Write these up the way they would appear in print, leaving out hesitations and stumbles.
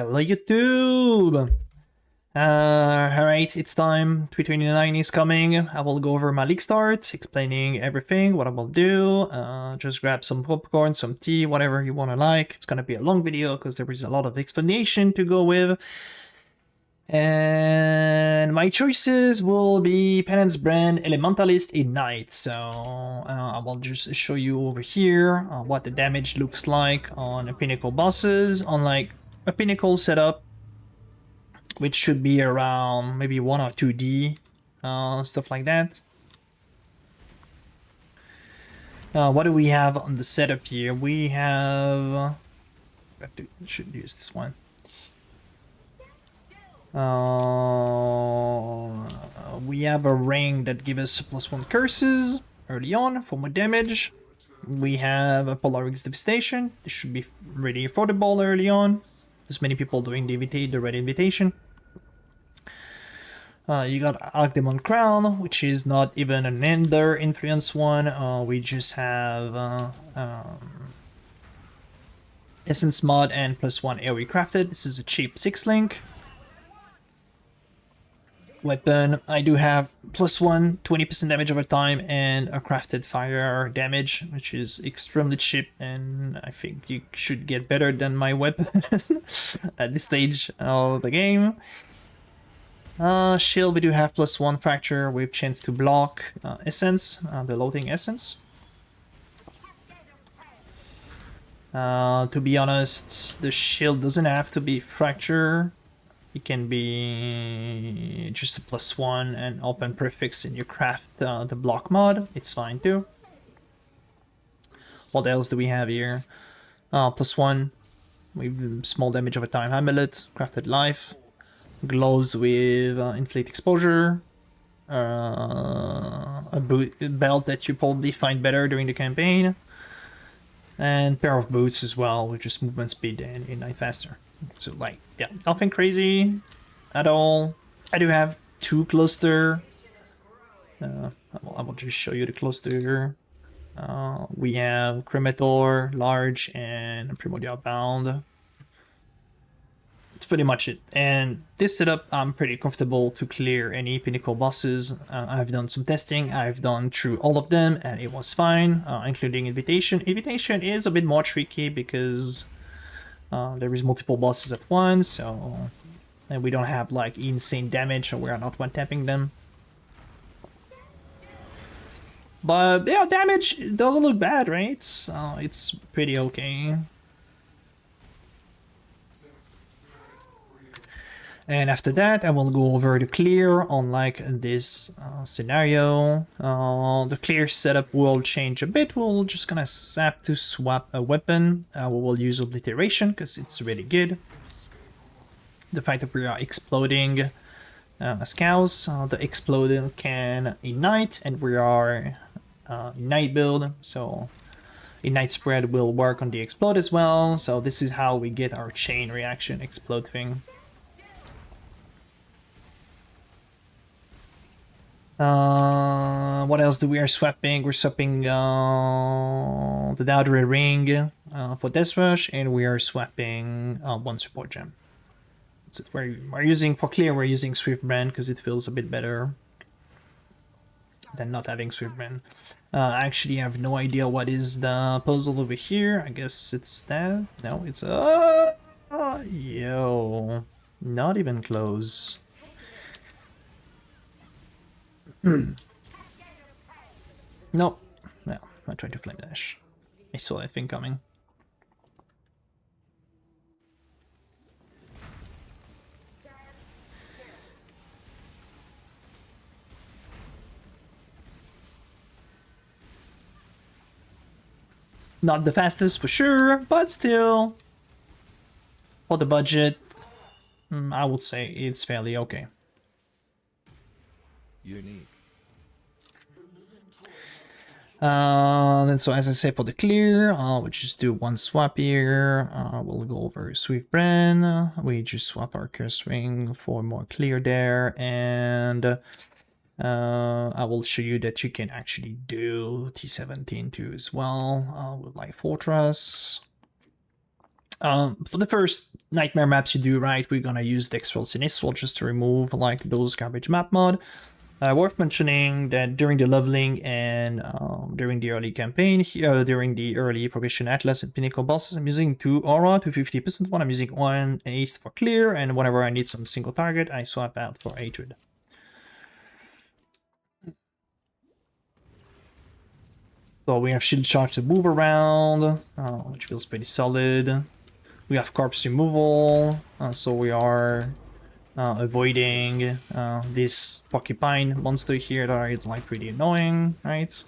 Hello YouTube! Alright, it's time. 329 is coming. I will go over my league start, explaining everything, what I will do. Just grab some popcorn, some tea, whatever you want to like. It's gonna be a long video because there is a lot of explanation to go with. And my choices will be Penance, Brand, Elementalist, Ignite. So I will just show you over here what the damage looks like on a Pinnacle bosses, on like a Pinnacle setup, which should be around maybe 1 or 2D, stuff like that. What do we have on the setup here? We have... should use this one. We have a ring that gives us +1 curses early on for more damage. We have a Polarix Devastation. This should be really affordable early on. There's many people doing the red invitation. You got Archdemon Crown, which is not even an Ender influence one. We just have Essence Mod and +1 AoE crafted. This is a cheap 6-link. Weapon, I do have +1, 20% damage over time, and a crafted fire damage, which is extremely cheap, and I think you should get better than my weapon at this stage of the game. Shield, we do have +1 fracture with chance to block essence, the loading essence. To be honest, the shield doesn't have to be fracture. It can be just a +1 and open prefix and you craft the block mod. It's fine too. What else do we have here? +1 with small damage over time amulet, crafted life. Gloves with inflate exposure, a belt that you probably find better during the campaign, and pair of boots as well with just movement speed and ignite faster. So like, yeah, nothing crazy at all. I do have 2 cluster. I will just show you the cluster. We have Cremator, Large, and Primordial Bound. That's pretty much it. And this setup, I'm pretty comfortable to clear any Pinnacle bosses. I've done some testing, I've done through all of them, and it was fine, including Invitation. Invitation is a bit more tricky because there is multiple bosses at once, so and we don't have like insane damage, so we are not one-tapping them. But yeah, damage doesn't look bad, right? It's pretty okay. And after that, I will go over the clear on like this scenario. The clear setup will change a bit. We're just gonna have to swap a weapon. We will use Obliteration because it's really good. The fact that we are exploding as cows, the exploding can ignite, and we are ignite build, so ignite spread will work on the explode as well. So this is how we get our chain reaction explode thing. What else do we are swapping? We're swapping the Dowdre Ring for Death Rush, and we are swapping 1 support gem. That's it. We're using, for clear, we're using Swift Brand because it feels a bit better than not having Swift Brand. Actually, I have no idea what is the puzzle over here. I guess it's that. No, it's yo, not even close. No, I tried to flame dash. I saw that thing coming. Not the fastest for sure, but still, for the budget, I would say it's fairly okay. Unique. Then so as I say, for the clear, we'll just do 1 swap here. We'll go over Swift Brand. We just swap our curse ring for more clear there, and I will show you that you can actually do T17 too as well with Light Fortress. For the first nightmare maps you do, right, we're gonna use the X-World Sinistral just to remove like those garbage map mod. Worth mentioning that during the leveling and during the early campaign, during the early progression Atlas and Pinnacle bosses, I'm using 2 Aura to 50% one. I'm using 1 Ace for clear, and whenever I need some single target, I swap out for Hatred. So we have shield charge to move around, which feels pretty solid. We have corpse removal, so we are avoiding this porcupine monster here that is like pretty annoying, right?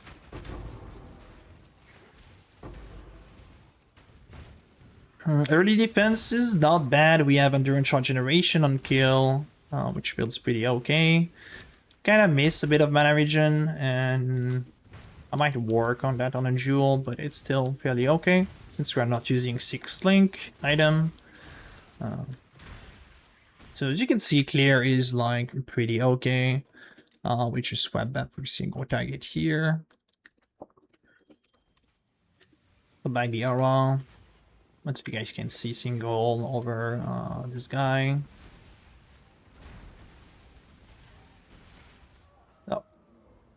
Early defense is not bad. We have Endurance Shot Generation on kill, which feels pretty okay. Kind of miss a bit of mana regen, and I might work on that on a jewel, but it's still fairly okay since we're not using 6 link item. So as you can see, clear is like pretty okay. We just swap back for single target here. Put back the aura. Once you guys can see single over this guy. Oh,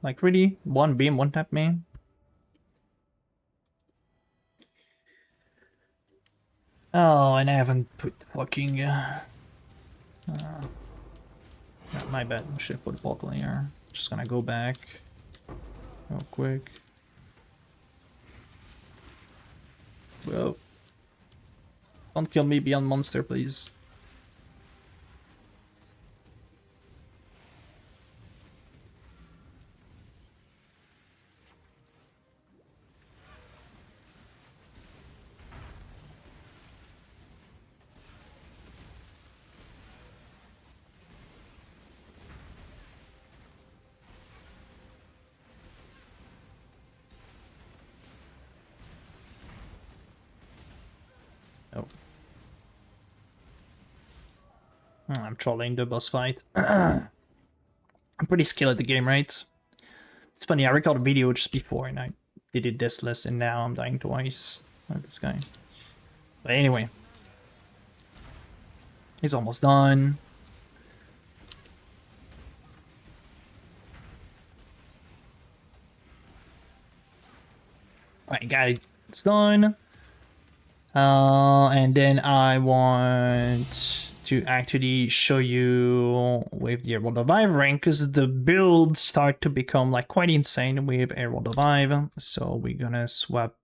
like really? One beam, one tap me. Oh, and I haven't put fucking. My bad. I should have put bottle here. Just gonna go back real quick. Whoa. Don't kill me beyond monster, please. Oh. I'm trolling the boss fight. I'm pretty skilled at the game, right? It's funny, I recorded a video just before and I did it deathless, and now I'm dying twice with this guy. But anyway. He's almost done. Alright, got it. It's done. And then I want to actually show you with the Herald of Vive rank, because the builds start to become like quite insane with Herald of Vive. So we're gonna swap.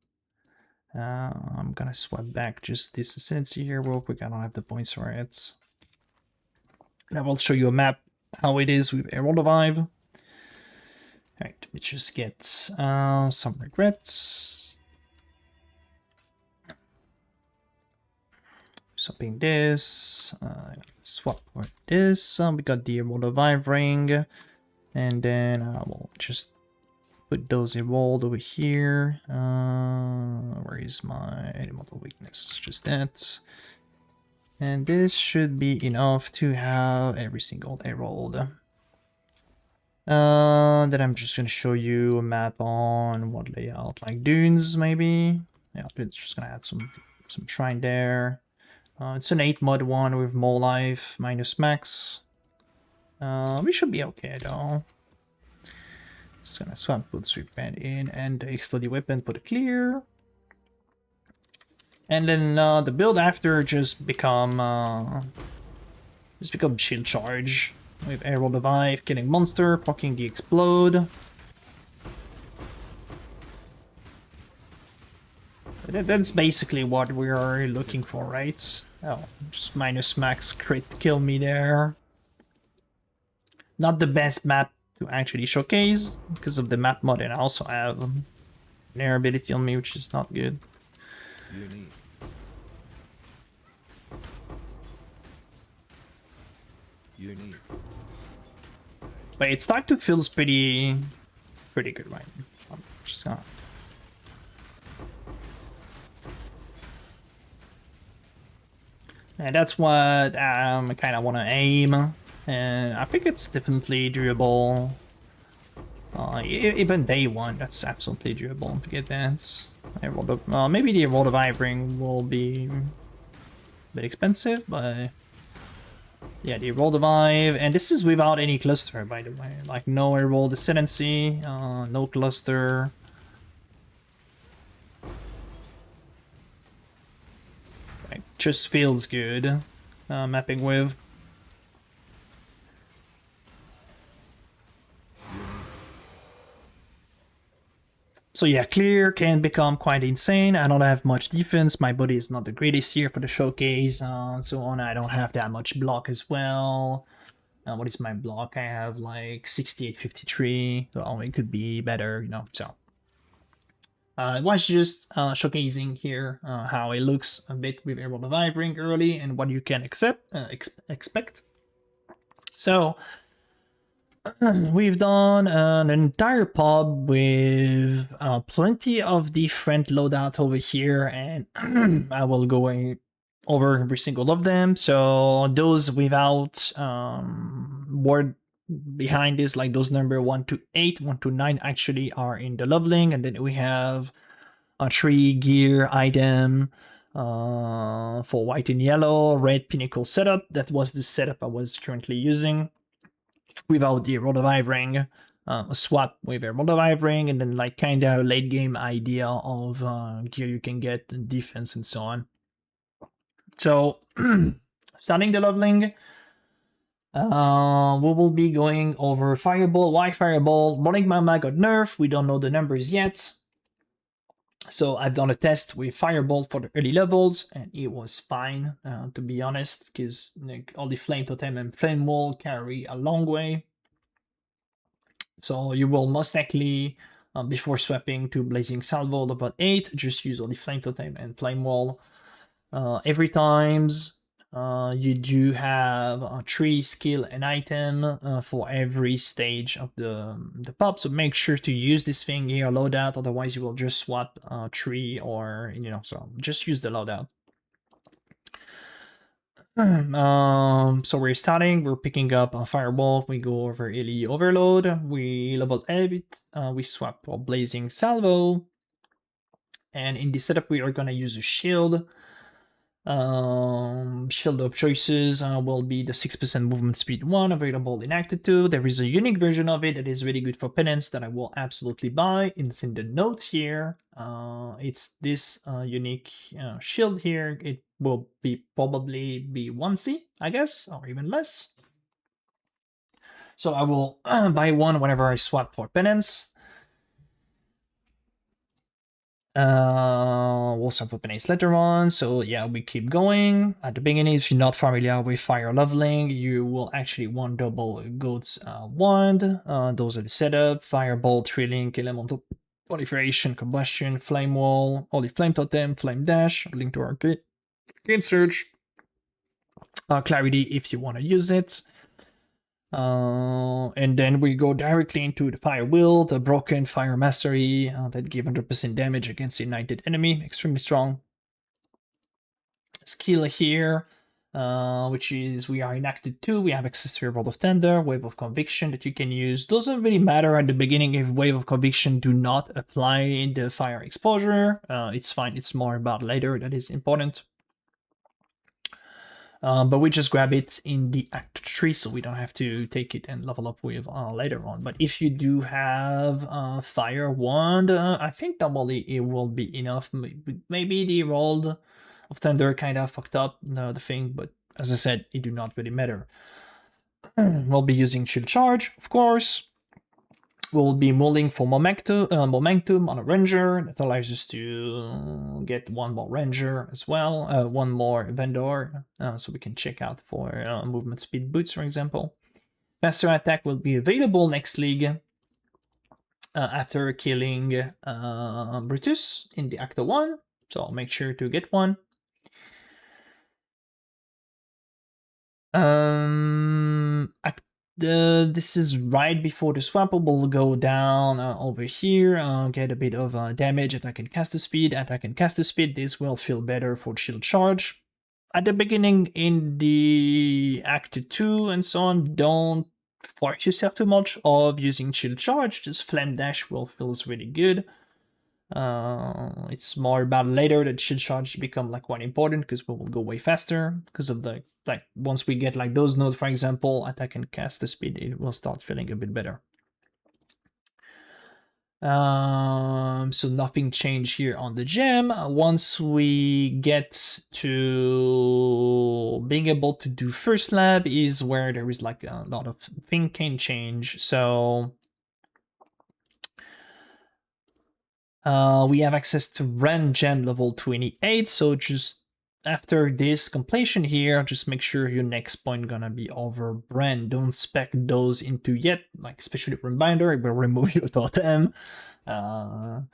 I'm gonna swap back just this ascendancy here real quick. I don't have the points for it. And I will show you a map how it is with Herald of Vive. Alright, let me just get some regrets. Swapping this, swap for this. We got the Herald Vive ring, and then I will just put those Herald over here. Where is my elemental weakness? Just that. And this should be enough to have every single Herald. Then I'm just gonna show you a map on what layout, like dunes maybe. Yeah, it's just gonna add some shrine there. It's an 8 mod one with more life, minus max. We should be okay though. Just gonna swap both sweep band in and the exploding weapon, put it clear. And then the build after just become shield charge with Herald of Vive, killing monster, blocking the explode. That's basically what we are looking for, right? Oh, just minus max crit kill me there. Not the best map to actually showcase because of the map mod, and I also have an air ability on me, which is not good. But it started to feel pretty good right now. I'm just gonna... And that's what I kind of want to aim, and I think it's definitely doable. Even day one, that's absolutely doable to get that. Maybe the Herald of Vive ring will be bit expensive, but yeah, the roll the vibe, and this is without any cluster, by the way. Like no roll descendancy, no cluster. Like, just feels good mapping with. So yeah, clear can become quite insane. I don't have much defense. My body is not the greatest here for the showcase, and so on. I don't have that much block as well. What is my block? I have like 6853. So it could be better, you know. So it was just showcasing here how it looks a bit with Airborne Reviving early and what you can expect. So we've done an entire pub with plenty of different loadout over here, and I will go over every single of them. So those without word behind this, like those number 1 to 8, 1 to 9 actually are in the leveling, and then we have a tree, gear, item, for white and yellow, red pinnacle setup. That was the setup I was currently using without the Rotovive ring. A swap with a Rotovive ring, and then like kind of late game idea of gear you can get, and defense and so on. So starting the leveling, we will be going over Fireball. Why Fireball? Morning Mama got nerfed. We don't know the numbers yet. So I've done a test with Fireball for the early levels, and it was fine, to be honest, because like, all the Flame Totem and Flame Wall carry a long way. So you will most likely, before swapping to Blazing Salvo level 8, just use only Flame Totem and Flame Wall. Every times you do have a tree, skill, and item for every stage of the pop. So make sure to use this thing here, loadout. Otherwise, you will just swap tree, or so just use the loadout. So we're starting. We're picking up a Fireball. We go over Illy Overload. We level 8. We swap for Blazing Salvo. And in this setup, we are gonna use a shield. Shield of choices will be the 6% movement speed 1 available in Active 2. There is a unique version of it that is really good for Penance that I will absolutely buy. It's in the note here. It's this unique shield here. It will probably be 1C, I guess, or even less. So I will buy one whenever I swap for Penance. We'll start with Penance later on. So yeah, we keep going. At the beginning, if you're not familiar with fire leveling, you will actually want double Goat's wand. Those are the setup: Fireball, Tree Link, Elemental Proliferation, Combustion, Flame Wall, Holy Flame Totem, Flame Dash, Link to Arcade, Game Search, Clarity if you want to use it. And then we go directly into the Fire Will, the Broken Fire Mastery that give 100% damage against a united enemy. Extremely strong. Skill here, which is we are in Active 2. We have access to a Rod of Tender, Wave of Conviction that you can use. Doesn't really matter at the beginning if Wave of Conviction do not apply the fire exposure. It's fine. It's more about later that is important. But we just grab it in the Act 3, so we don't have to take it and level up with later on. But if you do have Fire Wand, I think normally it will be enough. Maybe the Roll of Thunder kind of fucked up the thing, but as I said, it do not really matter. We'll be using Shield Charge, of course. We'll be mulling for momentum on a ranger. That allows us to get one more ranger as well, one more vendor, so we can check out for movement speed boots, for example. Faster attack will be available next league after killing Brutus in the Act 1, so I'll make sure to get one. This is right before the swap. Will go down over here, get a bit of damage, attack and caster speed, attack and caster speed. This will feel better for shield charge. At the beginning in the Act 2 and so on, don't force yourself too much of using shield charge. Just Flame Dash will feels really good. It's more about later that shield charge become like quite important because we will go way faster because of the like once we get like those nodes, for example, attack and cast the speed, it will start feeling a bit better. So nothing changed here on the gem. Once we get to being able to do first lab is where there is like a lot of thing can change. So we have access to Ren Gem level 28, so just after this completion here, just make sure your next point gonna be over Bren. Don't spec those into yet, like especially Reminder, it will remove your totem. But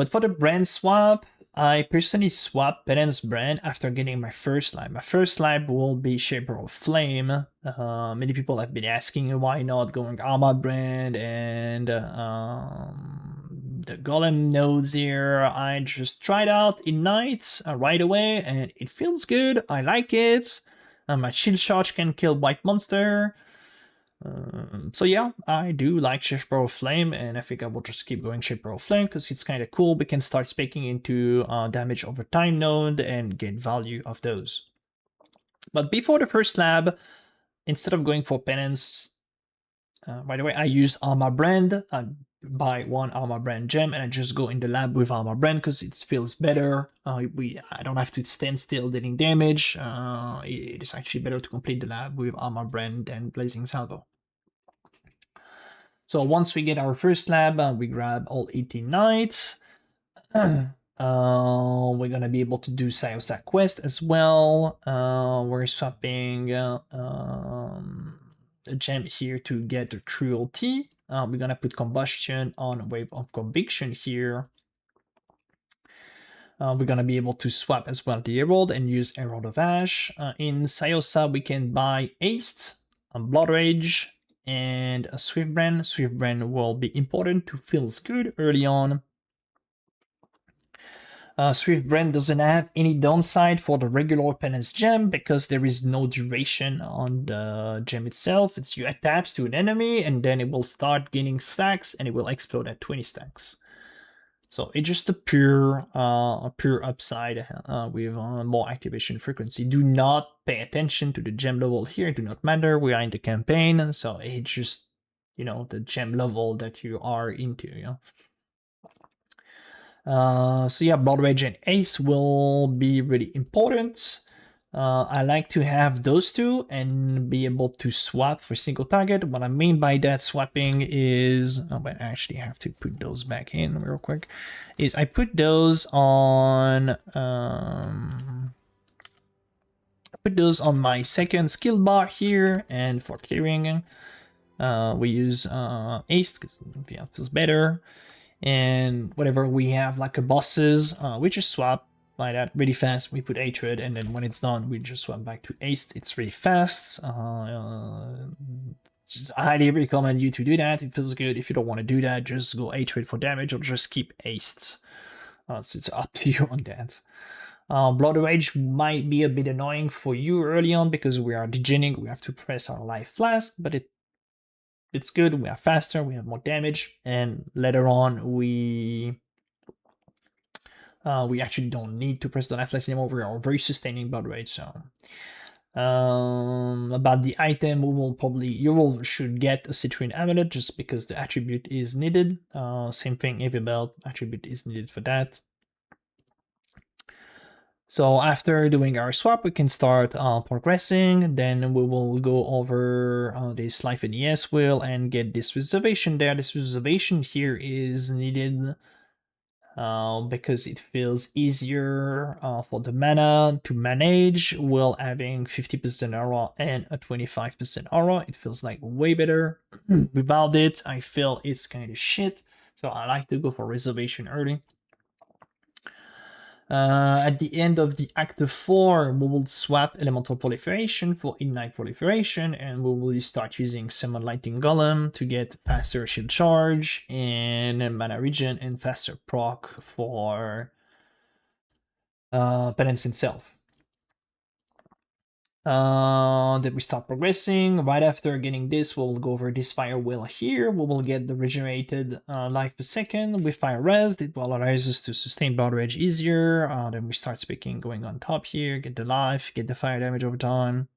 for the brand swap, I personally swap Penance brand after getting my first lab. My first lab will be Shaper of Flame. Many people have been asking why not going Armor brand and the Golem nodes here. I just tried out Ignite right away and it feels good. I like it. My shield charge can kill white monster. So yeah, I do like Shaper of Flame, and I think I will just keep going Shaper of Flame because it's kind of cool. We can start speaking into damage over time node and get value of those. But before the first lab, instead of going for Penance, by the way, I use Armor Brand. I buy one Armor Brand gem and I just go in the lab with Armor Brand because it feels better. I don't have to stand still dealing damage. It is actually better to complete the lab with Armor Brand than Blazing Salvo. So once we get our first lab, we grab all 18 knights. We're gonna be able to do Sayosa quest as well. We're swapping a gem here to get cruelty. We're gonna put combustion on wave of conviction here. We're gonna be able to swap as well the Herald and use Herald of Ash. In Sayosa, we can buy Haste, Blood Rage, and a Swiftbrand. Swiftbrand will be important to feels good early on. Swiftbrand doesn't have any downside for the regular Penance gem because there is no duration on the gem itself. It's you attach to an enemy and then it will start gaining stacks and it will explode at 20 stacks. So it's just a pure upside with more activation frequency. Do not pay attention to the gem level here. It do not matter. We are in the campaign, so it's just the gem level that you are into. So yeah, Blood Rage and Ace will be really important. I like to have those two and be able to swap for single target. What I mean by that swapping is, but I actually have to put those back in real quick, is I put those on my second skill bar here, and for clearing, we use Ace because it feels better. And whatever we have like a bosses, we just swap like that really fast. We put Hatred, and then when it's done, we just swap back to Ace. It's really fast. Just I highly recommend you to do that. It feels good. If you don't want to do that, just go Hatred for damage or just keep Aced. So it's up to you on that. Blood Rage might be a bit annoying for you early on because we are degening. We have to press our life flask, but it's good. We are faster, we have more damage, and later on we actually don't need to press the life flask anymore. We are very sustaining blood rage. So about the item, should get a citrine amulet just because the attribute is needed. Same thing, heavy belt attribute is needed for that. So after doing our swap, we can start progressing. Then we will go over this life in ES wheel and get this reservation there. This reservation here is needed because it feels easier for the mana to manage while having 50% aura and a 25% aura. It feels like way better. Without it, I feel it's kind of shit. So I like to go for reservation early. At the end of the Act 4, we will swap Elemental Proliferation for Ignite Proliferation, and we will start using Summon Lightning Golem to get faster shield charge and mana regen and faster proc for Penance itself. Then we start progressing. Right after getting this, we'll go over this fire wheel here. We will get the regenerated life per second with fire rest. It will allow us to sustain battle rage easier. Then we start speaking, going on top here, get the life, get the fire damage over time.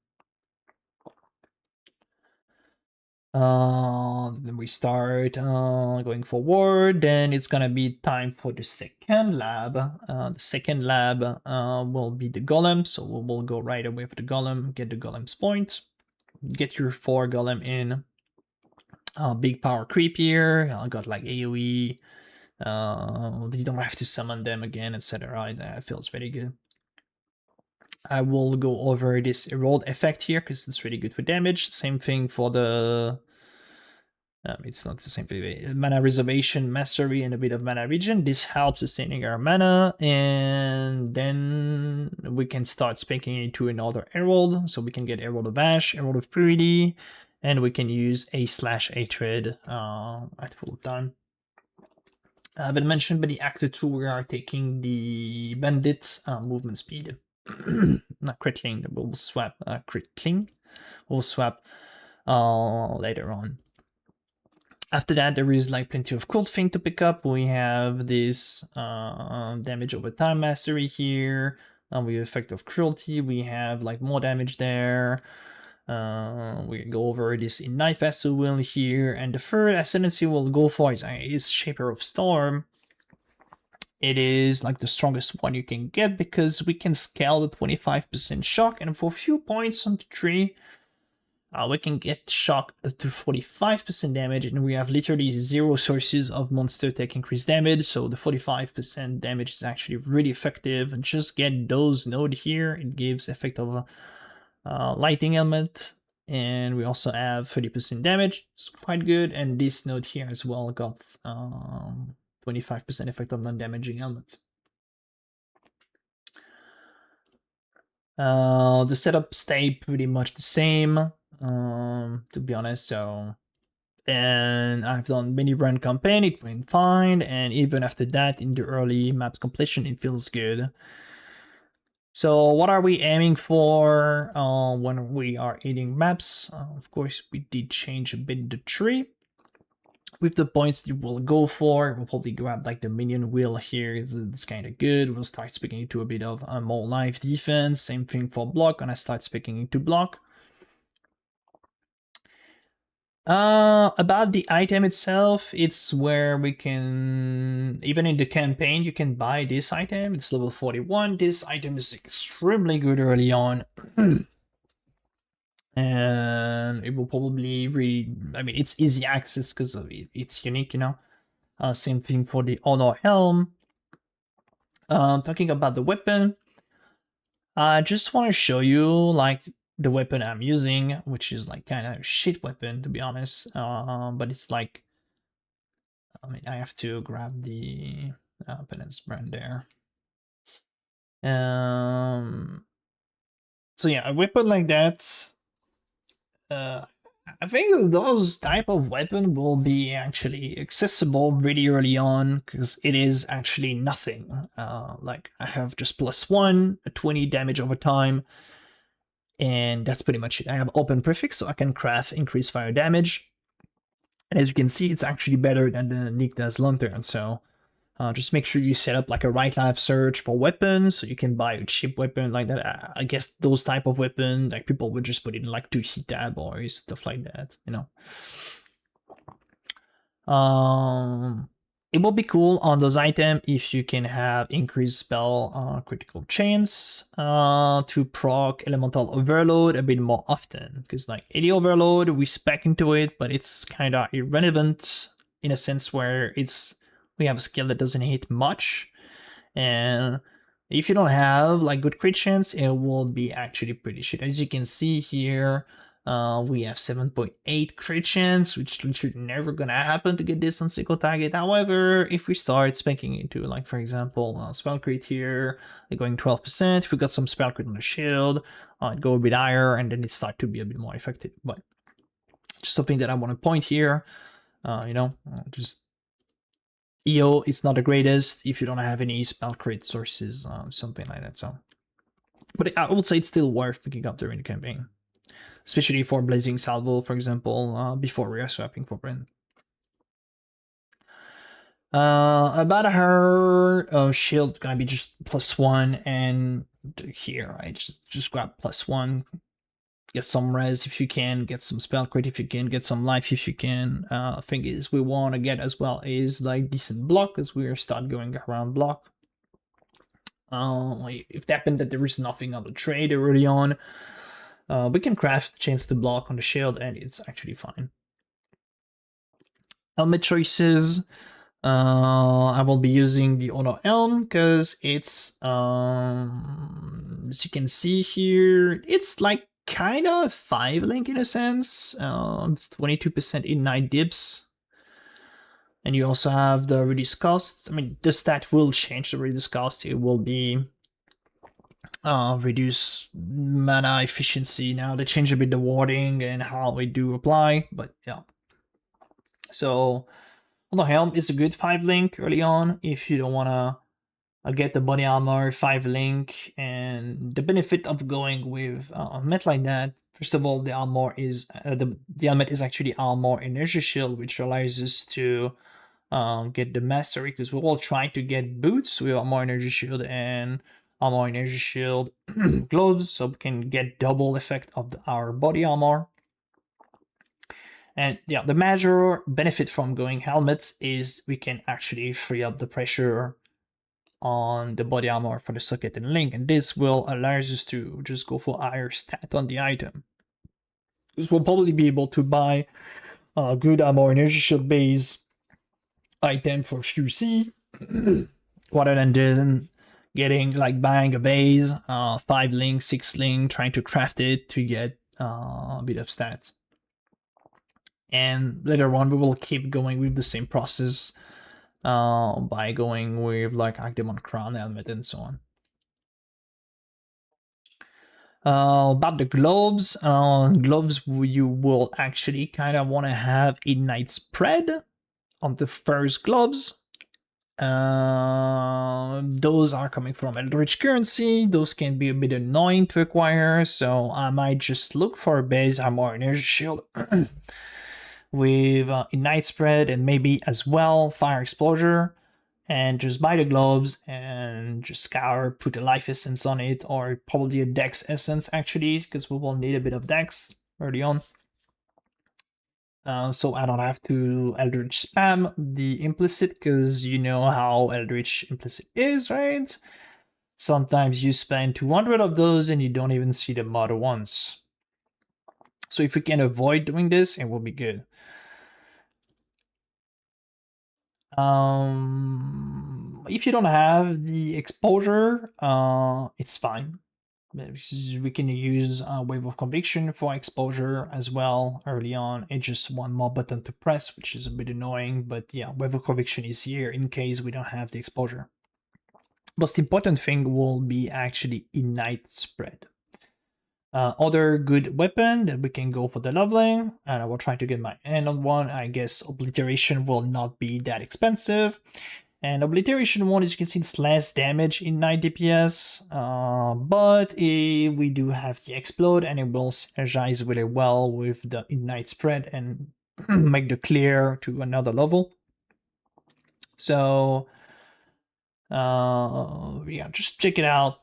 Then we start going forward. Then it's gonna be time for the second lab. The second lab will be the golem, so we'll go right away for the golem, get the golem's point, get your 4 golem in. Big power creep here. I got like AoE. You don't have to summon them again, etc. That feels very good. I will go over this erode effect here because it's really good for damage. Same thing for the it's not the same thing. Mana reservation, mastery, and a bit of mana regen. This helps sustaining our mana, and then we can start speaking into another herald. So we can get Herald of Ash, Herald of Purity, and we can use A/Hatred at full time. I haven't mentioned, but the Actor 2, we are taking the Bandit movement speed. Not Critling, we'll swap Critling. We'll swap later on. After that, there is like plenty of cool thing to pick up. We have this damage over time mastery here. We have effect of cruelty. We have like more damage there. We go over this Ignite Vessel wheel here. And the third ascendancy we'll go for is Shaper of Storm. It is like the strongest one you can get because we can scale the 25% shock, and for a few points on the tree, we can get shock to 45% damage, and we have literally 0 sources of monster take increased damage, so the 45% damage is actually really effective. And just get those node here, it gives effect of lighting element, and we also have 30% damage, it's quite good. And this node here as well got 25% effect of non-damaging elements. The setup stayed pretty much the same, to be honest. So, and I've done mini run campaign, it went fine, and even after that, in the early maps completion, it feels good. So what are we aiming for when we are eating maps? Of course, we did change a bit the tree. With the points you will go for, we'll probably grab like the minion wheel here. It's kind of good. We'll start speaking into a bit of more life defense. Same thing for block, and I start speaking into block. About the item itself, it's where we can, even in the campaign, you can buy this item. It's level 41. This item is extremely good early on. And it will probably I mean, it's easy access because it's unique, you know. Same thing for the Honor Helm. Talking about the weapon, I just want to show you like the weapon I'm using, which is like kind of shit weapon to be honest. But it's like, I mean, I have to grab the Penance brand there. So yeah, a weapon like that. I think those type of weapon will be actually accessible really early on because it is actually nothing. Like I have just +1, 20 damage over time, and that's pretty much it. I have open prefix, so I can craft increased fire damage. And as you can see, it's actually better than the Nigda's Lantern, so just make sure you set up like a right life search for weapons, so you can buy a cheap weapon like that. I guess those type of weapon, like people would just put it in like 2C tab or stuff like that, you know. It will be cool on those items if you can have increased spell critical chance to proc elemental overload a bit more often, because like AD overload, we spec into it, but it's kind of irrelevant in a sense where we have a skill that doesn't hit much, and if you don't have like good crit chance, it will be actually pretty shit. As you can see here, we have 7.8 crit chance, which literally never gonna happen to get this on single target. However, if we start spanking into like, for example, spell crit here, like going 12%, if we got some spell crit on the shield, it go a bit higher, and then it start to be a bit more effective. But just something that I want to point here, you know, just EO, it's not the greatest if you don't have any spell crit sources, something like that. So But I would say it's still worth picking up during the campaign, especially for Blazing Salvo, for example, before we are swapping for Brand. About her shield gonna be just +1, and here I just grab +1. Get some res if you can, get some spell crit if you can, get some life if you can. Thing is, we want to get as well is like decent block, as we start going around block. If it happened that there is nothing on the trade early on, we can craft chance to block on the shield, and it's actually fine. Helmet choices. I will be using the Auto Elm because it's, as you can see here, it's like kind of 5 link in a sense. It's 22% in 9 dips. And you also have the reduced cost. I mean, the stat will change the reduced cost. It will be reduce mana efficiency. Now they change a bit the wording and how we do apply, but yeah. So Auto Helm is a good 5 link early on if you don't want to get the body armor 5 link. And the benefit of going with a met like that, first of all, the armor is the helmet is actually armor energy shield, which allows us to get the mastery, because we're all trying to get boots with armor energy shield and armor energy shield gloves, so we can get double effect of our body armor. And yeah, the major benefit from going helmets is we can actually free up the pressure on the body armor for the socket and link, and this will allow us to just go for higher stat on the item. This will probably be able to buy a good armor energy shield base item for few C rather than just getting like buying a base 5 link 6 link, trying to craft it to get a bit of stats. And later on we will keep going with the same process by going with like Archdemon Crown helmet and so on. About the gloves, you will actually kind of want to have Ignite spread on the first gloves. Those are coming from Eldritch currency. Those can be a bit annoying to acquire, so I might just look for a base armor energy shield with Ignite spread and maybe as well Fire Explosion, and just buy the gloves and just scour, put a life essence on it, or probably a dex essence actually, because we will need a bit of dex early on. So I don't have to Eldritch spam the implicit, because you know how Eldritch implicit is, right? Sometimes you spend 200 of those and you don't even see the mod once. So if we can avoid doing this, it will be good. If you don't have the exposure, it's fine. We can use Wave of Conviction for exposure as well early on. It's just one more button to press, which is a bit annoying, but yeah, Wave of Conviction is here in case we don't have the exposure. Most important thing will be actually Ignite Spread. Other good weapon that we can go for the leveling, and I will try to get my hand on one. I guess Obliteration will not be that expensive. And Obliteration 1, as you can see, it's less damage in 9 DPS, but we do have the Explode, and it will synergize really well with the Ignite Spread and make the clear to another level. So, yeah, just check it out.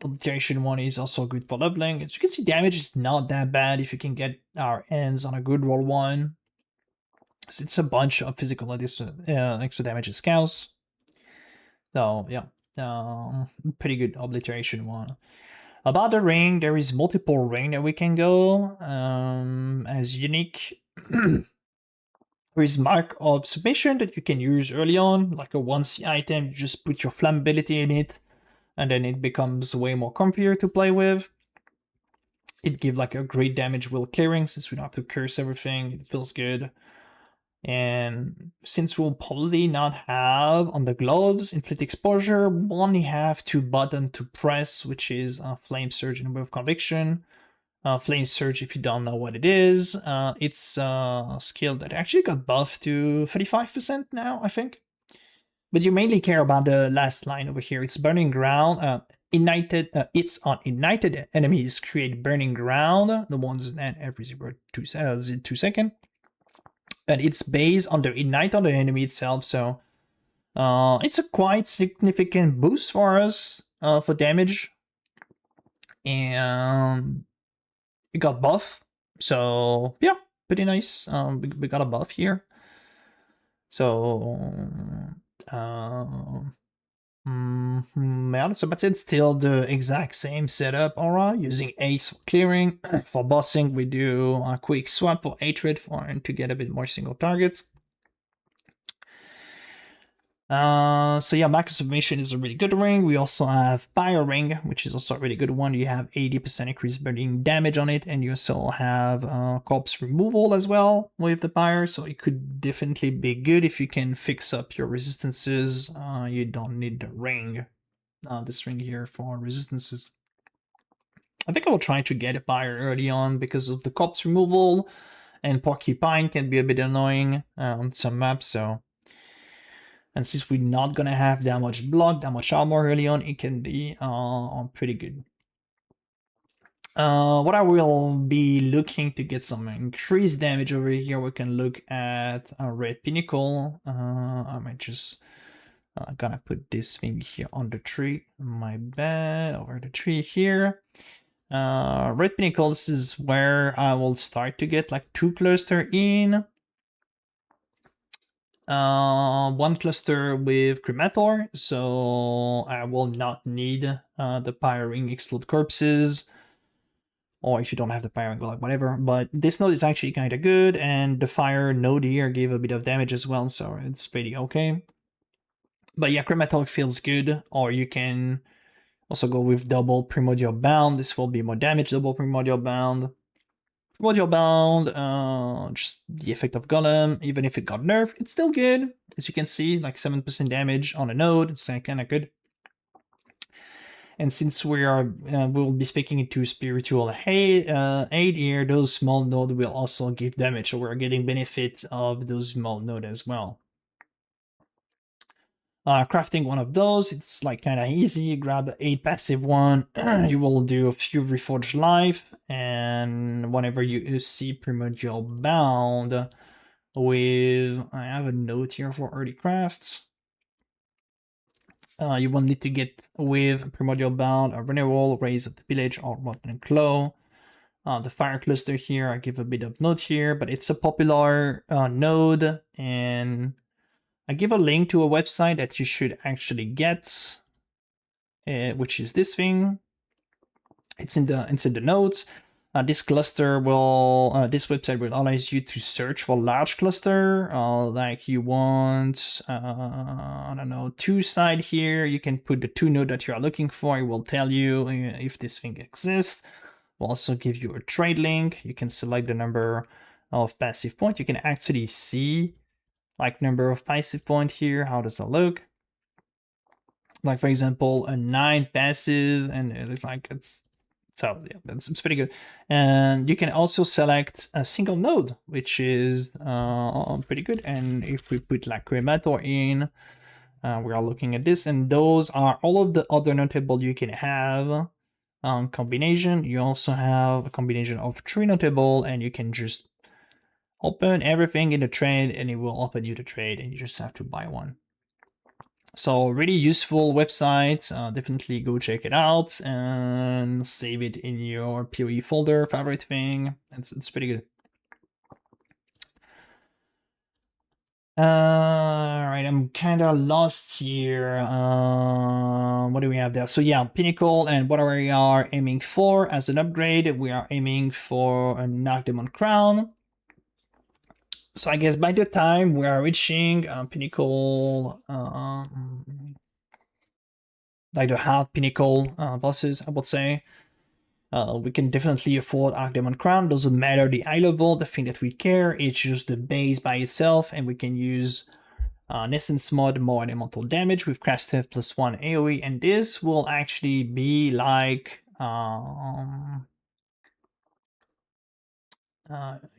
Obliteration 1 is also good for leveling. As you can see, damage is not that bad if you can get our hands on a good roll 1. So it's a bunch of physical extra damage and scouts. So yeah, pretty good Obliteration 1. About the ring, there is multiple ring that we can go as unique. There is Mark of Submission that you can use early on, like a 1C item. You just put your flammability in it, and then it becomes way more comfier to play with. It gives like a great damage while clearing, since we don't have to curse everything. It feels good. And since we'll probably not have on the gloves inflict exposure, we'll only have 2 buttons to press, which is Flame Surge and Wave of Conviction. Flame Surge, if you don't know what it is, it's a skill that actually got buffed to 35% now, I think. But you mainly care about the last line over here. It's Burning Ground. hits on ignited enemies create burning ground, the ones that every 0.2 second, and it's based on the ignite on the enemy itself. So it's a quite significant boost for us for damage, and we got buff. So yeah, pretty nice. We got a buff here. So yeah, so but it's still the exact same setup, aura, using Ace for clearing. For bossing, we do a quick swap for Hatred to get a bit more single targets. So yeah, Macro Submission is a really good ring. We also have Fire Ring, which is also a really good one. You have 80% increased burning damage on it, and you also have corpse removal as well with the Fire, so it could definitely be good if you can fix up your resistances. You don't need the ring, this ring here, for resistances. I think I will try to get a Fire early on because of the corpse removal, and Porcupine can be a bit annoying on some maps, so... And since we're not gonna have that much block, that much armor early on, it can be pretty good. What I will be looking to get some increased damage over here, we can look at a Red Pinnacle. I might just gonna put this thing here on the tree. My bad, over the tree here. Red Pinnacle, this is where I will start to get like 2 cluster in. One cluster with Cremator, so I will not need the Pyring Explode Corpses, or if you don't have the Pyring, like whatever, but this node is actually kind of good, and the Fire node here gave a bit of damage as well, so it's pretty okay. But yeah, Cremator feels good, or you can also go with double Primordial Bound, this will be more damage, double Primordial Bound. Primordial Bound, just the effect of Golem, even if it got nerfed, it's still good. As you can see, like 7% damage on a node, it's kind of good. And since we'll be speaking into Spiritual Aid here, those small node will also give damage, so we're getting benefit of those small node as well. Crafting one of those, it's like kind of easy. You grab 8 passive one, you will do a few Reforged Life, and whenever you see Primordial Bound with, I have a note here for early crafts. You will need to get with Primordial Bound, a Renewal, Raise of the Village, or Rotten Claw. The Fire Cluster here, I give a bit of note here, but it's a popular node, and I give a link to a website that you should actually get, which is this thing. It's in the notes. This cluster will, this website will allow you to search for large cluster. Like you want, I don't know, 2 side here. You can put the 2 node that you are looking for. It will tell you if this thing exists. We'll also give you a trade link. You can select the number of passive point. You can actually see like number of passive point here. How does that look? Like for example, a 9 passive, and it looks like it's, so yeah, it's pretty good. And you can also select a single node, which is pretty good. And if we put like Cremator in, we are looking at this, and those are all of the other notable you can have. Combination, you also have a combination of 3 notable, and you can just open everything in the trade, and it will open you the trade, and you just have to buy one. So really useful website, definitely go check it out and save it in your POE folder, favorite thing. It's pretty good. Alright, I'm kind of lost here. What do we have there? So yeah, Pinnacle, and what we are aiming for as an upgrade, we are aiming for a Archdemon Crown. So I guess by the time we are reaching Pinnacle, like the hard Pinnacle bosses, I would say, we can definitely afford Archdemon Crown. Doesn't matter the eye level, the thing that we care, it's just the base by itself, and we can use Essence mod, more elemental damage with Crash Theft +1 AoE, and this will actually be like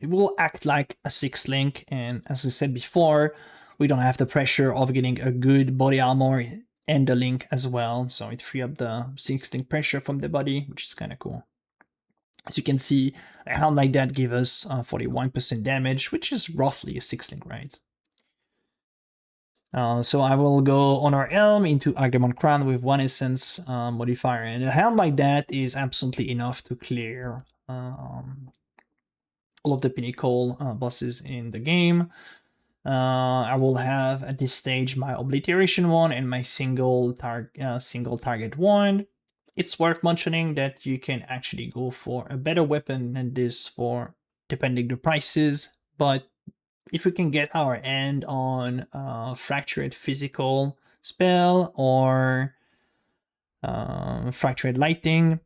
it will act like a 6 link, and as I said before, we don't have the pressure of getting a good body armor and the link as well, so it free up the 6 link pressure from the body, which is kind of cool. As you can see, a helm like that gives us 41% damage, which is roughly a 6 link, right? So I will go on our helm into Agdemon Crown with 1 essence modifier, and a helm like that is absolutely enough to clear all of the pinnacle bosses in the game. I will have at this stage my obliteration one and my single target one. It's worth mentioning that you can actually go for a better weapon than this for depending the prices, but if we can get our hand on fractured physical spell or fractured lighting,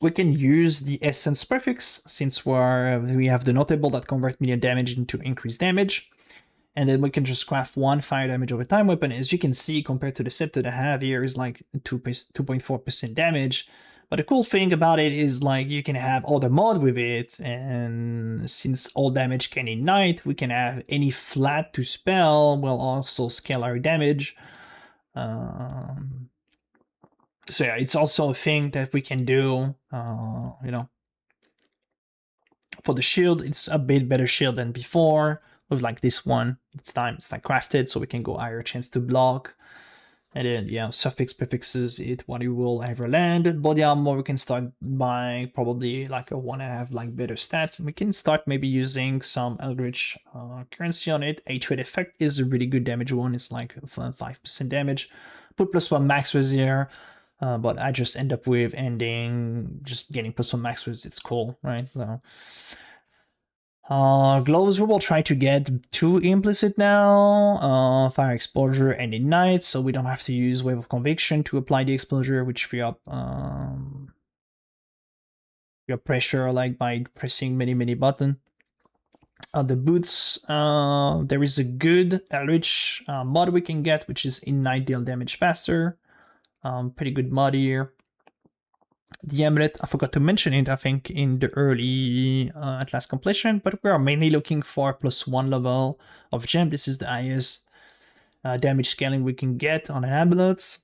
we can use the essence prefix since we have the notable that convert medium damage into increased damage. And then we can just craft 1 fire damage over time weapon. As you can see, compared to the scepter that I have here is like 2.4% damage. But the cool thing about it is like you can have other mod with it, and since all damage can ignite, we can have any flat to spell will also scale our damage. So yeah, it's also a thing that we can do, you know. For the shield, it's a bit better shield than before. With like this one, it's like crafted, so we can go higher chance to block. And then yeah, suffix prefixes it what you will ever land. Body armor we can start by probably like a 1.5 like better stats. We can start maybe using some Eldritch currency on it. Hatred effect is a really good damage one. It's like 5% damage. Put +1 max with here. But I just end up with ending just getting +1 max with it's cool, right? So gloves, we will try to get 2 implicit now, fire exposure and ignite, so we don't have to use wave of conviction to apply the exposure, which free up your pressure like by pressing many button. The boots, there is a good Eldritch mod we can get, which is ignite deal damage faster. Pretty good mod here. The amulet, I forgot to mention it, I think, in the early Atlas completion, but we are mainly looking for +1 level of gem. This is the highest damage scaling we can get on an amulet.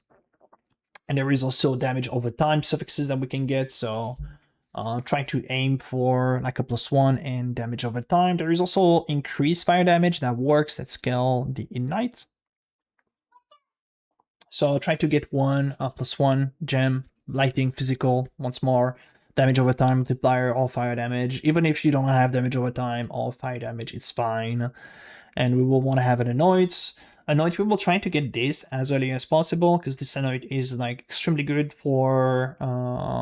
And there is also damage over time suffixes that we can get, so try to aim for like a +1 and damage over time. There is also increased fire damage that works at scale the ignite. So try to get one +1 gem, lighting, physical, once more, damage over time, multiplier, all fire damage. Even if you don't have damage over time, all fire damage, it's fine. And we will want to have an annoyance. Annoyed, we will try to get this as early as possible because this annoyed is like extremely good for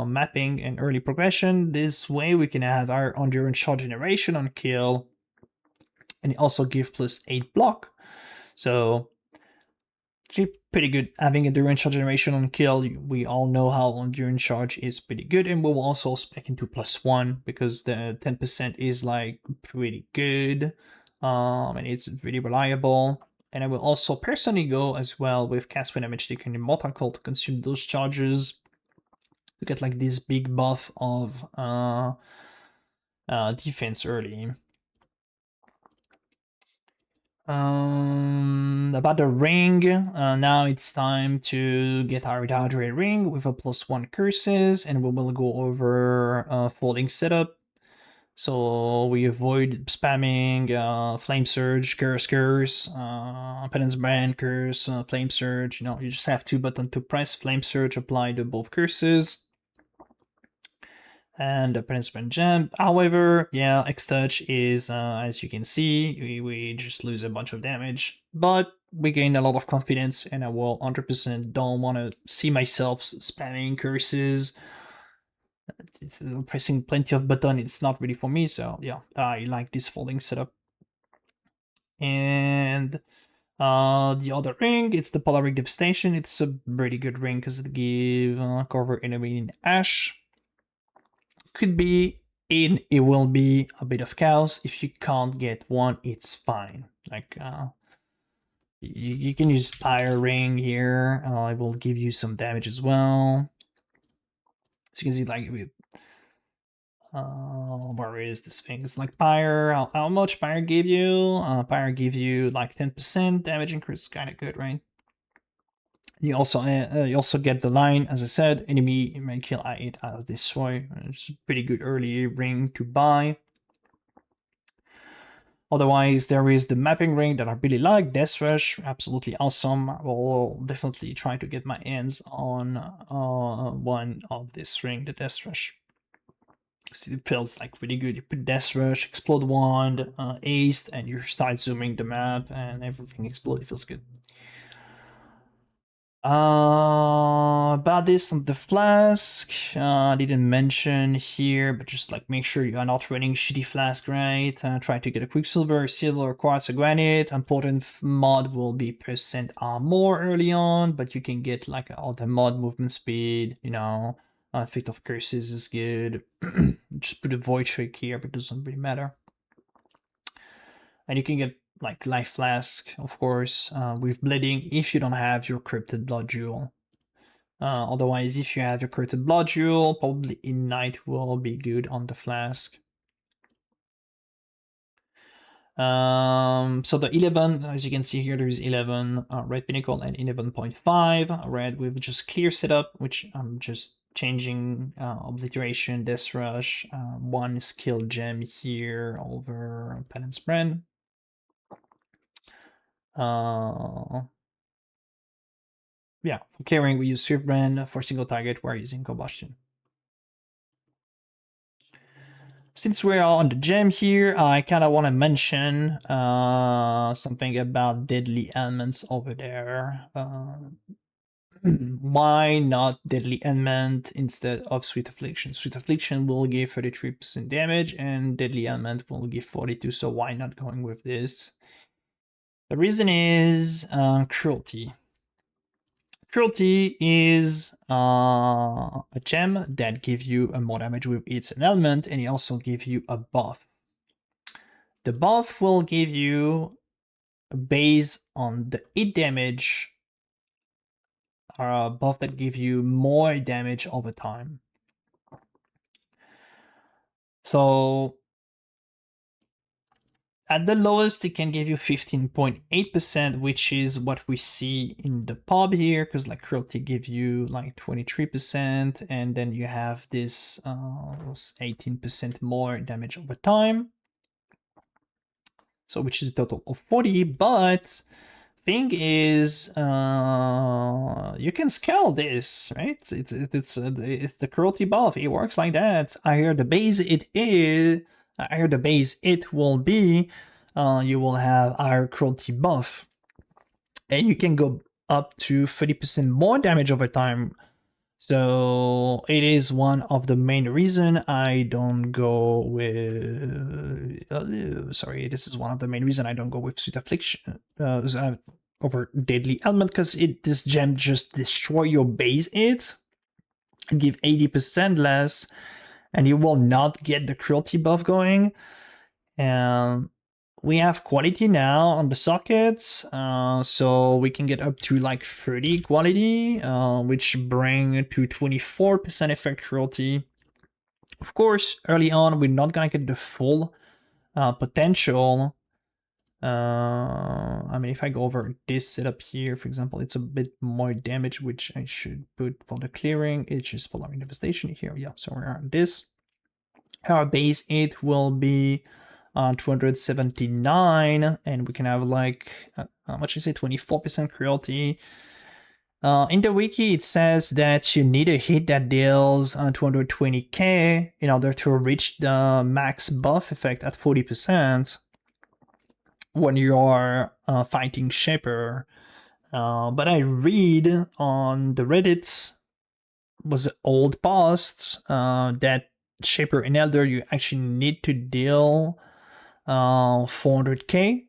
mapping and early progression. This way we can have our endurance shot generation on kill and also give +8 block. So pretty good having endurance charge generation on kill. We all know how endurance charge is pretty good, and we'll also spec into +1 because the 10% is like pretty good, and it's really reliable. And I will also personally go as well with cast when damage taken in Mortal Call to consume those charges to get like this big buff of defense early. About the ring, now it's time to get our Dodgery ring with a +1 curses, and we will go over folding setup. So we avoid spamming flame surge, curse, penance brand, curse, flame surge. You know, you just have 2 buttons to press flame surge, apply to both curses and the punishment jump. However, yeah, X-Touch is, as you can see, we just lose a bunch of damage, but we gain a lot of confidence, and I will 100% don't want to see myself spamming curses. Pressing plenty of buttons, it's not really for me, so yeah, I like this folding setup. And the other ring, it's the Polar Ring Devastation. It's a pretty good ring because it gives cover enemy in ash. Could be it will be a bit of chaos. If you can't get one, it's fine. Like you can use Fire Ring here. It will give you some damage as well. So you can see like where is this thing? It's like Pyre. How much Pyre gave you? Pyre give you like 10% damage increase. Kind of good, right? You also get the line, as I said, enemy may kill I8 as destroy. It's a pretty good early ring to buy. Otherwise, there is the mapping ring that I really like, Death Rush, absolutely awesome. I will definitely try to get my hands on one of this ring, the Death Rush. So it feels like really good. You put Death Rush, Explode Wand, Ace, and you start zooming the map, and everything explodes. It feels good. About this on the flask, I didn't mention here, but just like make sure you are not running shitty flask, right? Try to get a quicksilver, silver, quartz, or granite. Important mod will be percent more early on, but you can get like all the mod movement speed, you know. Effect of curses is good. Just put a void trick here, but it doesn't really matter. And you can get like life flask, of course, with bleeding if you don't have your cryptid blood jewel. Otherwise, if you have your cryptid blood jewel, probably Ignite will be good on the flask. So the 11, as you can see here, there's 11 red pinnacle and 11.5 red with just clear setup, which I'm just changing obliteration, death rush, one skill gem here over penance brand. Yeah, for clearing we use Swift brand, for single target we're using combustion. Since we're on the gem here, I kind of want to mention something about deadly elements over there. Why not deadly element instead of sweet affliction? Sweet affliction will give 33% damage and deadly element will give 42, so why not going with this? The reason is cruelty. Cruelty is a gem that gives you a more damage with its an element, and it also gives you a buff. The buff will give you, based on the hit damage, a buff that gives you more damage over time. So at the lowest, it can give you 15.8%, which is what we see in the pub here, because like cruelty gives you like 23%, and then you have this 18% more damage over time. So which is a total of 40, but thing is, you can scale this, right? It's the cruelty buff. It works like that. I hear the base it will be. You will have higher cruelty buff, and you can go up to 30% more damage over time. So it is one of the main reason I don't go with. Sorry, this is one of the main reason I don't go with Sweet Affliction over Deadly Element, because this gem just destroy your base it and give 80% less, and you will not get the cruelty buff going. And we have quality now on the sockets, so we can get up to like 30 quality, which bring to 24% effect cruelty. Of course, early on, we're not gonna get the full potential. I mean, if I go over this setup here, for example, it's a bit more damage, which I should put for the clearing. It's just Polar Devastation here. Yeah, so we're on this. Our base 8 will be 279, and we can have like, how much is it, 24% cruelty. In the wiki, it says that you need a hit that deals 220k in order to reach the max buff effect at 40% when you are fighting Shaper. But I read on the Reddit, was an old post, that Shaper and Elder, you actually need to deal 400k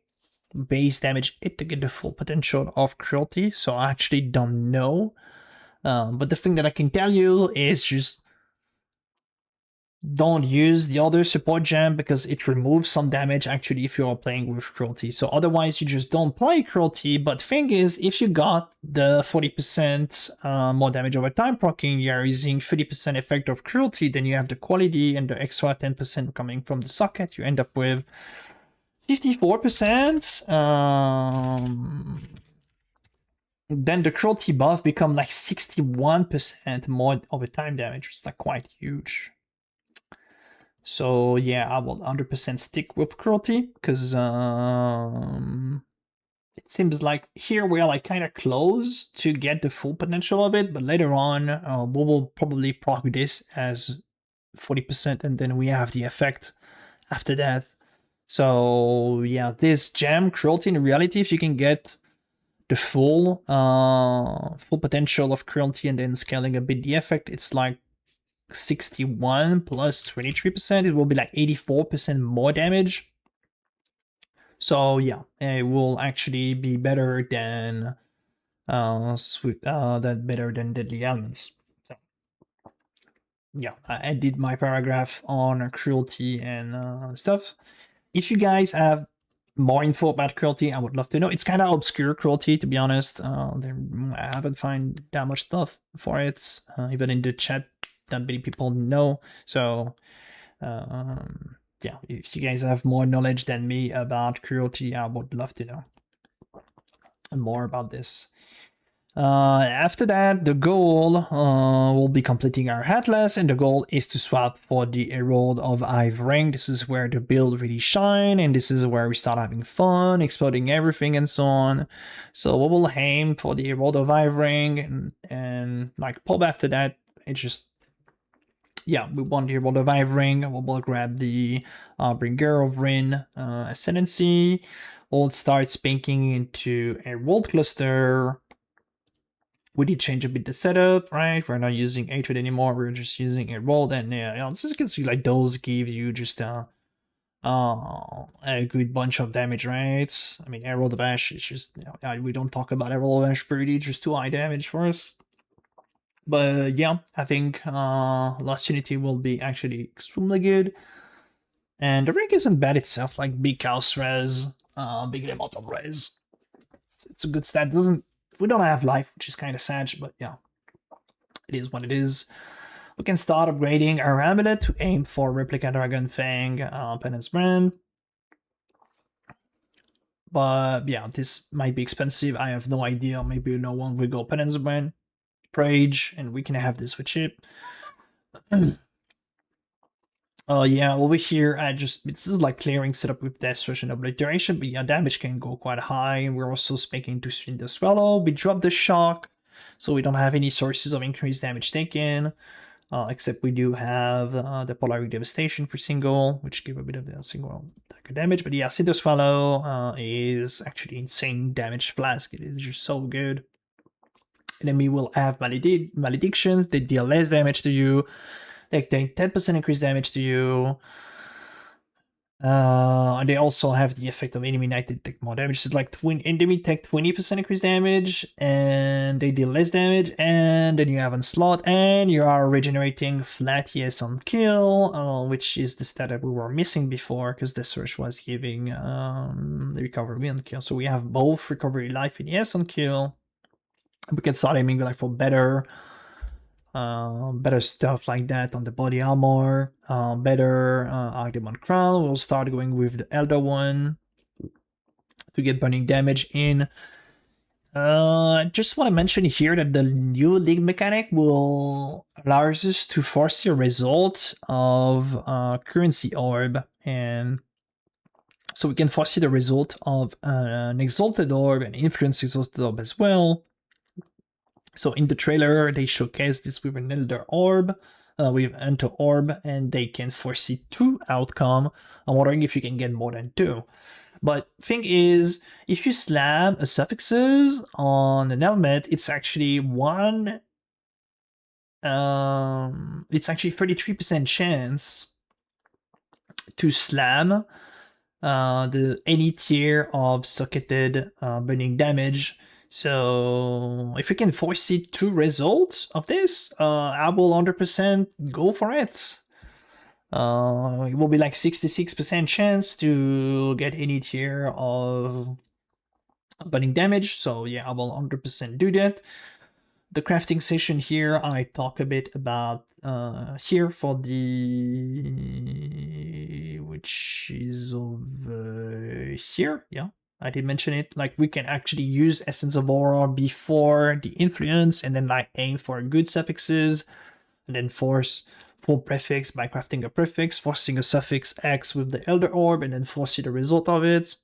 base damage it to get the full potential of cruelty. So I actually don't know, but the thing that I can tell you is just don't use the other support gem, because it removes some damage actually if you're playing with cruelty. So otherwise you just don't play cruelty. But thing is, if you got the 40% more damage over time proccing, you're using 30% effect of cruelty, then you have the quality and the extra 10% coming from the socket, you end up with 54%. then the cruelty buff become like 61% more over time damage. It's like quite huge. So yeah, I will 100% stick with cruelty because it seems like here we are like kind of close to get the full potential of it, but later on we will probably proc this as 40% and then we have the effect after that. So yeah, this gem cruelty in reality, if you can get the full potential of cruelty and then scaling a bit the effect, it's like 61 plus 23%, it will be like 84% more damage. So yeah, it will actually be better than better than deadly elements. So yeah, I did my paragraph on cruelty and stuff. If you guys have more info about cruelty, I would love to know. It's kind of obscure cruelty, to be honest. I haven't found that much stuff for it, even in the chat. That many people know. So yeah, if you guys have more knowledge than me about cruelty, I would love to know more about this. After that, the goal will be completing our atlas, and the goal is to swap for the Herald of Ivering. This is where the build really shine, and this is where we start having fun, exploding everything and so on. So we will aim for the Herald of Ivering, and like pop after that, it's just yeah, we want the Herald of Ivering. We will grab the Bringer of Rin Ascendancy. We'll start spanking into a world cluster. We did change a bit the setup, right? We're not using Hatred anymore. We're just using a roll, and yeah, so you can see like those give you just a good bunch of damage, right? I mean, Herald of Ash is just we don't talk about Herald of Ash pretty, just too high damage for us. But yeah, I think Lost Unity will be actually extremely good. And the ring isn't bad itself, like big house res, big amount of res. It's a good stat. We don't have life, which is kind of sad, but yeah, it is what it is. We can start upgrading our amulet to aim for Replica Dragon Fang Penance brand. But yeah, this might be expensive. I have no idea. Maybe no one will go Penance brand, Prage, and we can have this for cheap. Yeah, over here, this is like clearing setup with Destruction Obliteration, but yeah, damage can go quite high. We're also speaking to Swing the Swallow. We drop the Shock, so we don't have any sources of increased damage taken, except we do have the Polaric Devastation for single, which give a bit of the single attack damage. But yeah, Cinder Swallow is actually insane damage flask. It is just so good. Enemy will have Maledictions, they deal less damage to you. They take 10% increased damage to you. They also have the effect of enemy knight to take more damage. It's like enemy take 20% increased damage, and they deal less damage. And then you have Onslaught, and you are regenerating flat yes on kill, which is the stat that we were missing before because the search was giving the recovery on kill. So we have both recovery life and yes on kill. We can start aiming like for better stuff like that on the body armor, better Archdemon Crown. We'll start going with the Elder one to get burning damage in. Just want to mention here that the new league mechanic will allow us to foresee a result of currency orb, and so we can foresee the result of an exalted orb and influence exalted orb as well. So in the trailer, they showcase this with an Elder Orb, with Enter Orb, and they can foresee 2 outcome. I'm wondering if you can get more than 2. But thing is, if you slam a suffixes on an helmet, it's actually it's actually 33% chance to slam any tier of socketed burning damage. So if you can foresee 2 results of this, I will 100% go for it. It will be like 66% chance to get any tier of burning damage. So yeah, I will 100% do that. The crafting session here, I talk a bit about here for the which is over here, yeah. I did mention it. Like we can actually use Essence of Aura before the influence, and then like aim for good suffixes, and then force full prefix by crafting a prefix, forcing a suffix X with the Elder Orb, and then forcing the result of it.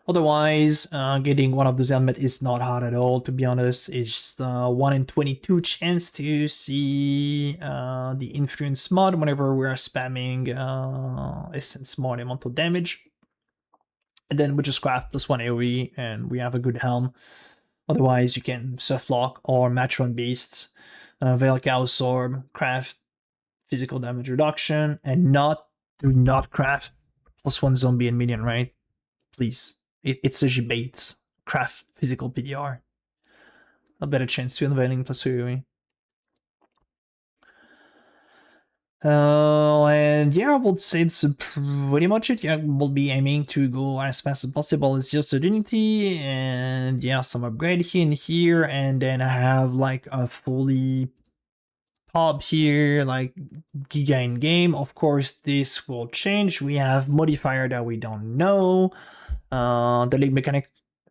Otherwise, getting one of those elements is not hard at all, to be honest. It's just 1 in 22 chance to see the influence mod whenever we're spamming Essence mod elemental damage. And then we just craft +1 AoE and we have a good helm. Otherwise, you can Surflock or Matron Beast, Veil Chaos Orb, craft physical damage reduction, and do not craft +1 zombie and minion, right? Please. It's a bait. Craft physical PDR. A better chance to unveiling plus AoE. And yeah, I would say it's pretty much it. Yeah, we'll be aiming to go as fast as possible as just Unity, and yeah, some upgrade here and here, and then I have like a fully pub here, like Giga in game. Of course, this will change. We have modifier that we don't know. The league mechanic,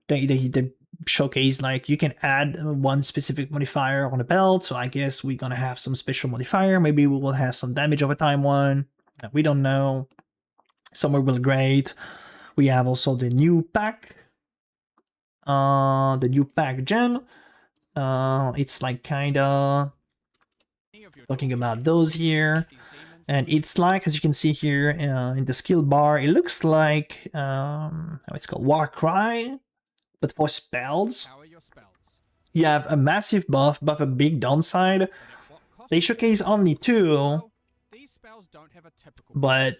they showcase like you can add one specific modifier on a belt, so I guess we're gonna have some special modifier. Maybe we will have some damage over time one. We don't know. Somewhere will great. We have also the new pack. The new pack gem. It's like kinda talking about those here. And it's like, as you can see here in the skill bar, it looks like how it's called Warcry, but for spells. You have a massive buff, but a big downside. They showcase only 2, but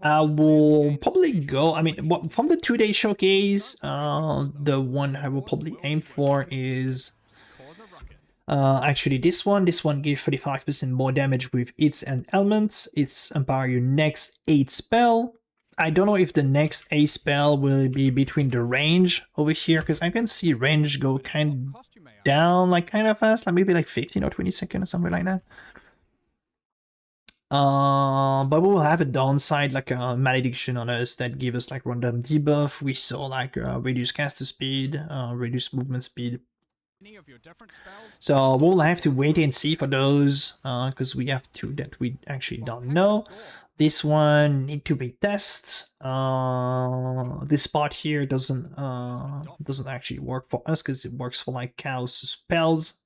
I will probably go. I mean, from the 2-day showcase, the one I will probably aim for is actually this one. This one gives 35% more damage with its an element. It's empower your next 8 spell. I don't know if the next A spell will be between the range over here, because I can see range go kind of down like kind of fast, like maybe like 15 or 20 seconds or something like that. But we'll have a downside like a malediction on us that give us like random debuff. We saw like reduce caster speed, reduce movement speed. So we'll have to wait and see for those, because we have 2 that we actually don't know. This one need to be tested. This spot here doesn't actually work for us because it works for like chaos spells.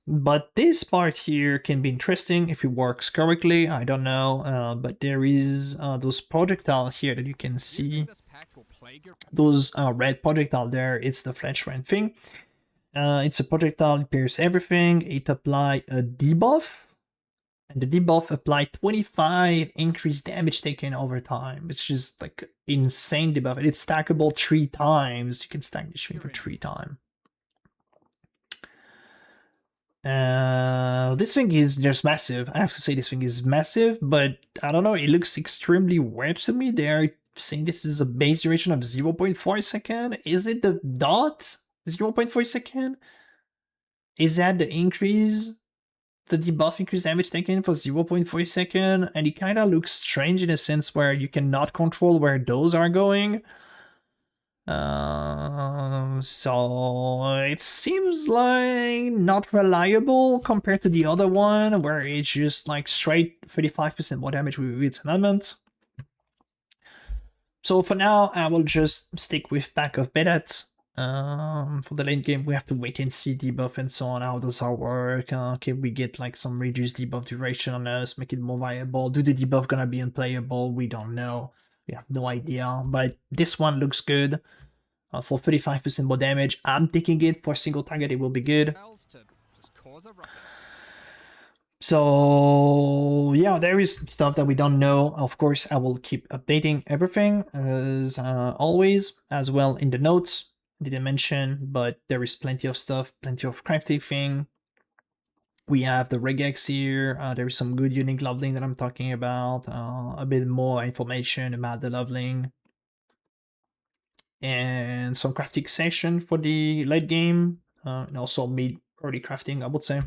But this part here can be interesting if it works correctly. I don't know, but there is those projectile here that you can see. Those red projectile there. It's the flash red thing. It's a projectile, it pierces everything. It apply a debuff. And the debuff apply 25 increased damage taken over time. It's just like insane debuff. And it's stackable 3 times. You can stack this thing for 3 times. This thing is just massive. I have to say this thing is massive, but I don't know, it looks extremely weird to me. They're saying this is a base duration of 0.4 second. Is it the dot? 0.4 second? Is that the increase? The debuff increase damage taken for 0.4 second, and it kind of looks strange in a sense where you cannot control where those are going. So it seems like not reliable compared to the other one, where it's just like straight 35% more damage with its element. So for now, I will just stick with pack of Penance. For the late game, we have to wait and see debuff and so on. How does that work? Can we get like some reduced debuff duration on us, make it more viable? Do the debuff gonna be unplayable? We don't know. We have no idea. But this one looks good. For 35% more damage, I'm taking it. For a single target, it will be good. So yeah, there is stuff that we don't know. Of course, I will keep updating everything as always, as well in the notes. Didn't mention, but there is plenty of stuff, plenty of crafting thing. We have the regex here. There is some good unique leveling that I'm talking about. A bit more information about the leveling. And some crafting session for the late game. And also mid early crafting, I would say.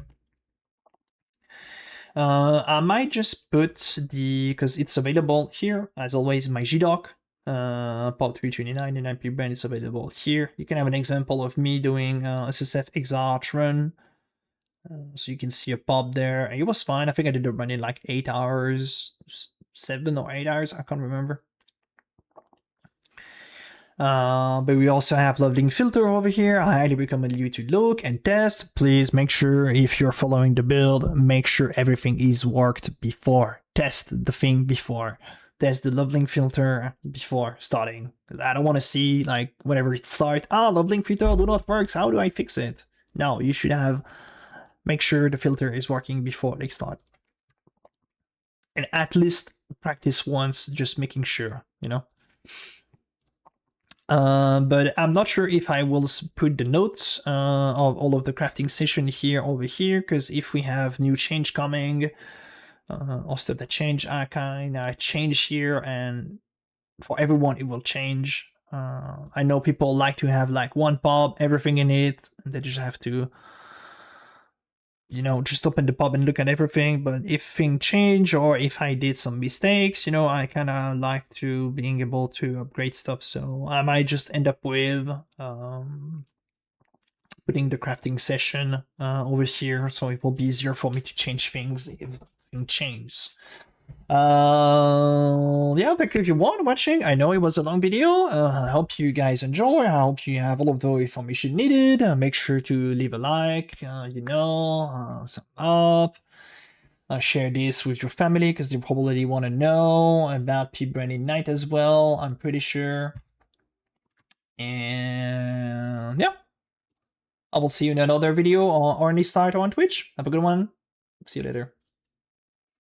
I might just put the, because it's available here, as always, my GDoc. Pop 329 and IP brand is available here. You can have an example of me doing SSF Exarch run. So you can see a pop there. And it was fine. I think I did the run in like 8 hours, 7 or 8 hours. I can't remember. But we also have leveling filter over here. I highly recommend you to look and test. Please make sure if you're following the build, make sure everything is worked before. Test the thing before. Test the leveling filter before starting. I don't want to see like whenever it starts, leveling filter do not work. How do I fix it? No, you should have make sure the filter is working before they start. And at least practice once, just making sure, you know. But I'm not sure if I will put the notes of all of the crafting session here over here, because if we have new change coming, or stuff that change, I kind of change here, and for everyone it will change. I know people like to have like one pub, everything in it, and they just have to, you know, just open the pub and look at everything. But if things change or if I did some mistakes, you know, I kind of like to being able to upgrade stuff. So I might just end up with putting the crafting session over here, so it will be easier for me to change things if things change. Yeah, thank you everyone watching. I know it was a long video. I hope you guys enjoy. I hope you have all of the information needed. Make sure to leave a like, you know, sum up. Share this with your family because they probably want to know about P Branding Night as well. I'm pretty sure. And yeah, I will see you in another video or any start on Twitch. Have a good one. See you later.